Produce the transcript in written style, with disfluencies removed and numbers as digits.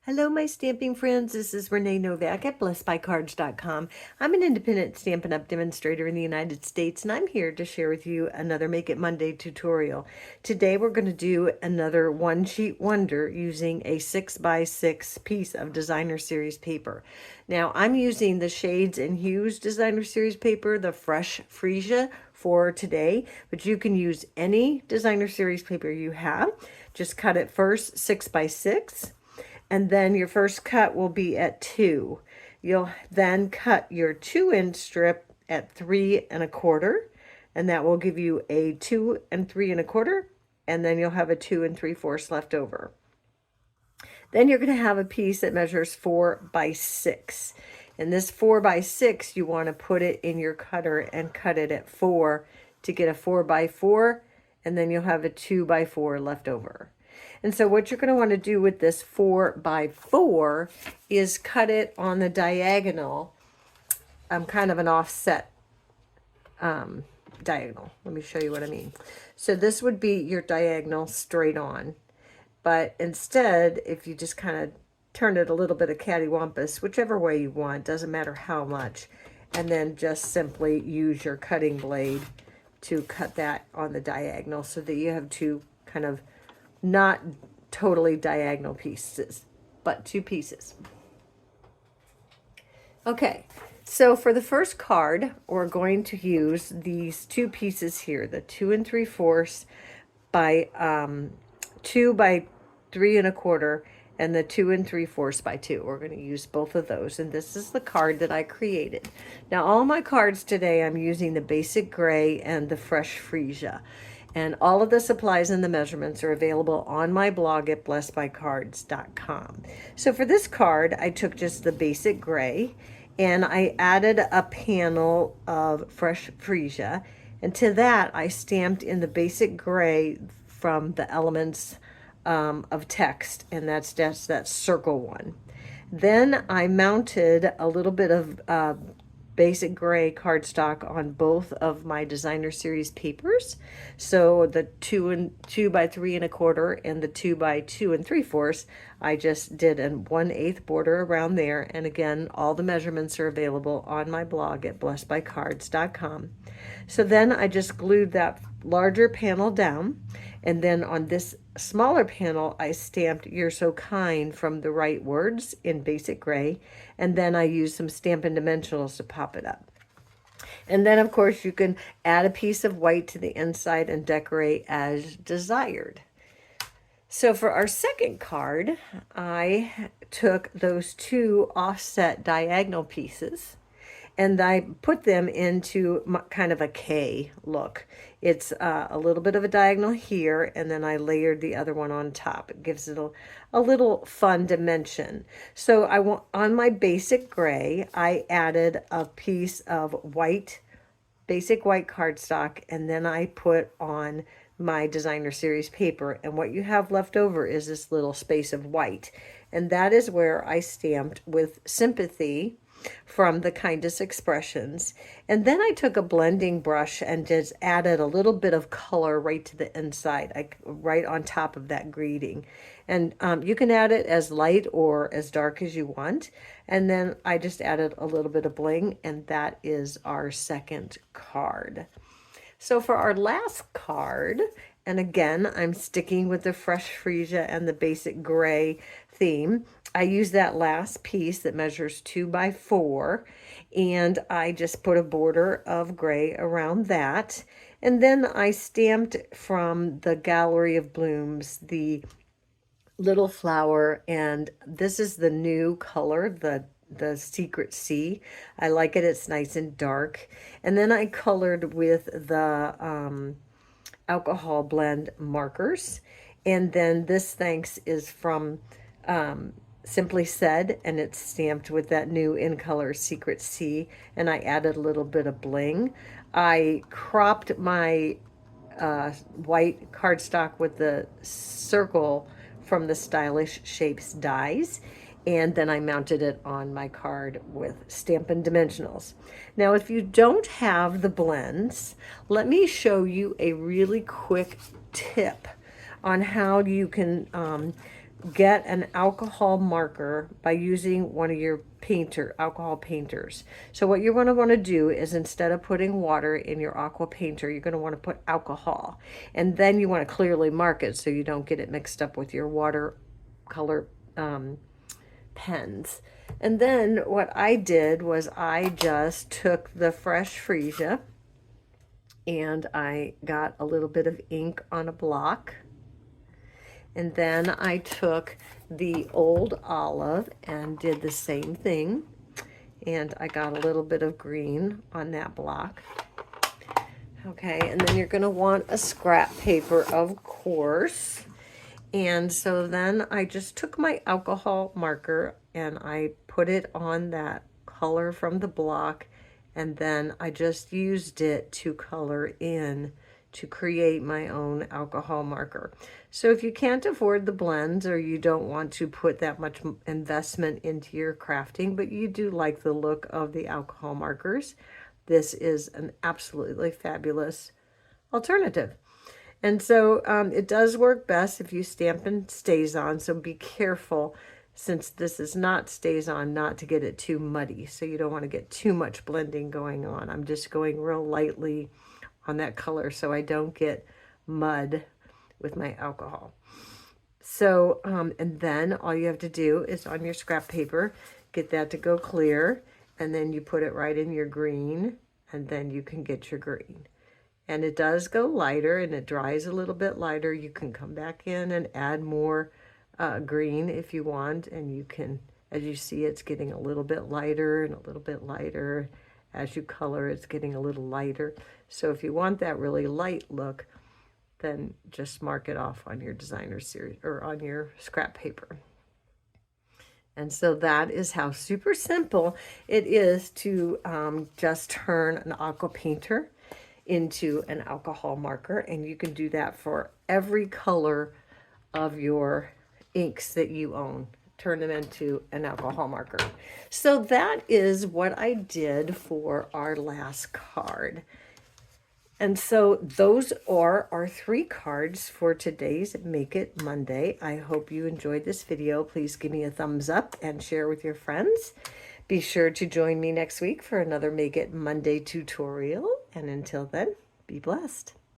Hello, my stamping friends. This is Renee Novak at blessedbycards.com. I'm an independent Stampin' Up! Demonstrator in the United States, and I'm here to share with you another Make It Monday tutorial. Today, we're going to do another one-sheet wonder using a 6x6 piece of Designer Series paper. Now, I'm using the Shades and Hues Designer Series paper, the Fresh Freesia, for today, but you can use any Designer Series paper you have. Just cut it first 6x6. And then your first cut will be at 2. You'll then cut your 2-inch strip at 3 1/4, and that will give you a 2 3 1/4, and then you'll have a 2 3/4 left over. Then you're going to have a piece that measures 4x6. And this 4x6, you want to put it in your cutter and cut it at 4 to get a 4x4, and then you'll have a 2x4 left over. And so what you're going to want to do with this 4x4 is cut it on the diagonal, kind of an offset diagonal. Let me show you what I mean. So this would be your diagonal straight on. But instead, if you just kind of turn it a little bit of cattywampus, whichever way you want, doesn't matter how much, and then just simply use your cutting blade to cut that on the diagonal so that you have two kind of not totally diagonal pieces, but two pieces. Okay, so for the first card, we're going to use these two pieces here, the 2 3/4 by 2 by 3 1/4 and the 2 3/4 by 2. We're going to use both of those, and this is the card that I created. Now, all my cards today, I'm using the basic gray and the fresh freesia. And all of the supplies and the measurements are available on my blog at blessedbycards.com. So for this card, I took just the basic gray and I added a panel of fresh freesia. And to that, I stamped in the basic gray from the elements of text, and that's that circle one. Then I mounted a little bit of basic gray cardstock on both of my Designer Series papers. So the 2 by 3 1/4 and the 2 by 2 3/4, I just did a 1/8 border around there. And again, all the measurements are available on my blog at blessedbycards.com. So then I just glued that larger panel down, and then on this smaller panel, I stamped "You're So Kind" from the right words in basic gray, and then I used some Stampin' Dimensionals to pop it up. And then, of course, you can add a piece of white to the inside and decorate as desired. So for our second card, I took those two offset diagonal pieces and I put them into kind of a K look. It's a little bit of a diagonal here, and then I layered the other one on top. It gives it a little fun dimension. So on my basic gray, I added a piece of white, basic white cardstock, and then I put on my Designer Series paper, and what you have left over is this little space of white, and that is where I stamped with Sympathy from the Kindest Expressions. And then I took a blending brush and just added a little bit of color right to the inside, right on top of that greeting. And you can add it as light or as dark as you want. And then I just added a little bit of bling, and that is our second card. So for our last card, and again, I'm sticking with the fresh freesia and the basic gray theme. I use that last piece that measures 2 by 4, and I just put a border of gray around that. And then I stamped from the Gallery of Blooms the little flower, and this is the new color, the Secret Sea. I like it. It's nice and dark. And then I colored with the alcohol blend markers. And then this thanks is from Simply Said, and it's stamped with that new in color Secret Sea, and I added a little bit of bling. I cropped my white cardstock with the circle from the Stylish Shapes dies, and then I mounted it on my card with Stampin' Dimensionals. Now, if you don't have the blends, let me show you a really quick tip on how you can get an alcohol marker by using one of your alcohol painters. So what you're going to want to do is, instead of putting water in your aqua painter, you're going to want to put alcohol. And then you want to clearly mark it so you don't get it mixed up with your watercolor pens. And then what I did was I just took the fresh Freesia and I got a little bit of ink on a block. And then I took the old olive and did the same thing. And I got a little bit of green on that block. Okay, and then you're going to want a scrap paper, of course. And so then I just took my alcohol marker and I put it on that color from the block. And then I just used it to color in to create my own alcohol marker. So if you can't afford the blends, or you don't want to put that much investment into your crafting, but you do like the look of the alcohol markers, this is an absolutely fabulous alternative. And so it does work best if you Stampin' StazOn, so be careful, since this is not StazOn, not to get it too muddy. So you don't want to get too much blending going on. I'm just going real lightly on that color so I don't get mud with my alcohol. So, and then all you have to do is, on your scrap paper, get that to go clear, and then you put it right in your green, and then you can get your green. And it does go lighter, and it dries a little bit lighter. You can come back in and add more green if you want, and you can, as you see, it's getting a little bit lighter and a little bit lighter. As you color, it's getting a little lighter. So if you want that really light look, then just mark it off on your designer series or on your scrap paper. And so that is how super simple it is to just turn an aqua painter into an alcohol marker. And you can do that for every color of your inks that you own. Turn them into an alcohol marker. So that is what I did for our last card. And so those are our 3 cards for today's Make It Monday. I hope you enjoyed this video. Please give me a thumbs up and share with your friends. Be sure to join me next week for another Make It Monday tutorial. And until then, be blessed.